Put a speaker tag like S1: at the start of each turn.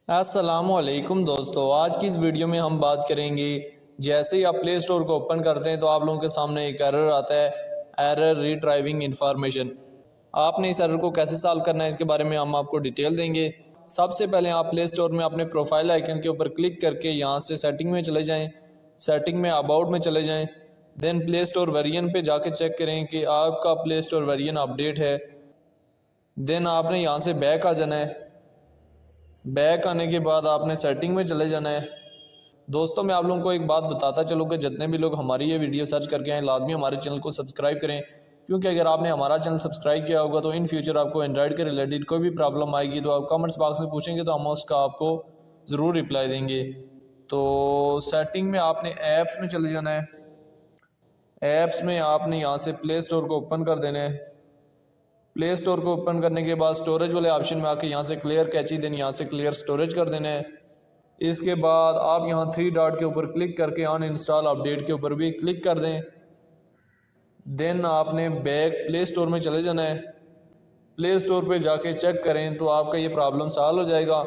S1: अस्सलामुअलैकुम दोस्तों, आज की इस वीडियो में हम बात करेंगे। जैसे ही आप प्ले स्टोर को ओपन करते हैं तो आप लोगों के सामने एक एरर आता है, एरर रिट्राइविंग इंफॉर्मेशन। आपने इस एरर को कैसे सॉल्व करना है इसके बारे में हम आपको डिटेल देंगे। सबसे पहले आप प्ले स्टोर में अपने प्रोफाइल आइकन के ऊपर क्लिक करके यहाँ से सेटिंग में चले जाएँ, सेटिंग में अबाउट में चले जाएँ। देन प्ले स्टोर वेरिएंट पे जाके चेक करें कि आपका प्ले स्टोर वेरिएंट अपडेट है। देन आपने यहाँ से बैक आ जाना है। बैक आने के बाद आपने सेटिंग में चले जाना है। दोस्तों, मैं आप लोगों को एक बात बताता चलूँ कि जितने भी लोग हमारी ये वीडियो सर्च करके आए लाजमी हमारे चैनल को सब्सक्राइब करें, क्योंकि अगर आपने हमारा चैनल सब्सक्राइब किया होगा तो इन फ्यूचर आपको एंड्रॉइड के रिलेटेड कोई भी प्रॉब्लम आएगी तो आप कमेंट्स बॉक्स में पूछेंगे तो हम उसका आपको ज़रूर रिप्लाई देंगे। तो सेटिंग में आपने ऐप्स में चले जाना है। ऐप्स में आपने यहाँ से प्ले स्टोर को ओपन कर देना है। प्ले स्टोर को ओपन करने के बाद स्टोरेज वाले ऑप्शन में आके यहाँ से क्लियर कैची देन यहाँ से क्लियर स्टोरेज कर देना है। इसके बाद आप यहाँ 3 डॉट के ऊपर क्लिक करके ऑन इंस्टॉल अपडेट के ऊपर भी क्लिक कर दें। देन आपने बैक प्ले स्टोर में चले जाना है। प्ले स्टोर पे जाके चेक करें तो आपका ये प्रॉब्लम सॉल्व हो जाएगा।